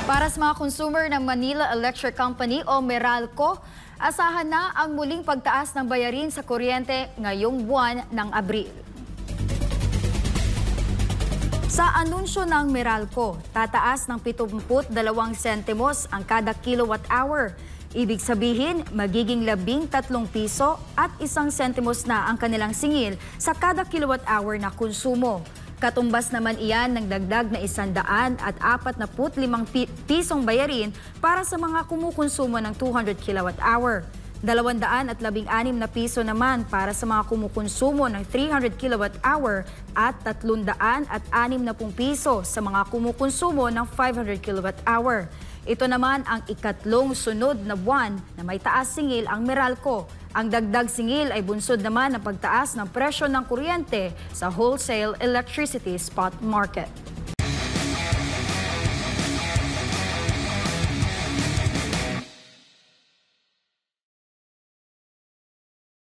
Para sa mga consumer ng Manila Electric Company o Meralco, asahan na ang muling pagtaas ng bayarin sa kuryente ngayong buwan ng Abril. Sa anunsyo ng Meralco, tataas ng 72 sentimos ang kada kilowatt hour. Ibig sabihin, magiging 13 piso at 1 sentimos na ang kanilang singil sa kada kilowatt hour na konsumo. Katumbas naman iyan ng dagdag na 145 pisong bayarin para sa mga kumukonsumo ng 200 kilowatt hour. 216 na piso naman para sa mga kumukonsumo ng 300 kilowatt hour at 360 piso sa mga kumukonsumo ng 500 kilowatt hour. Ito naman ang ikatlong sunod na buwan na may taas singil ang Meralco. Ang dagdag singil ay bunsod naman ng pagtaas ng presyo ng kuryente sa wholesale electricity spot market.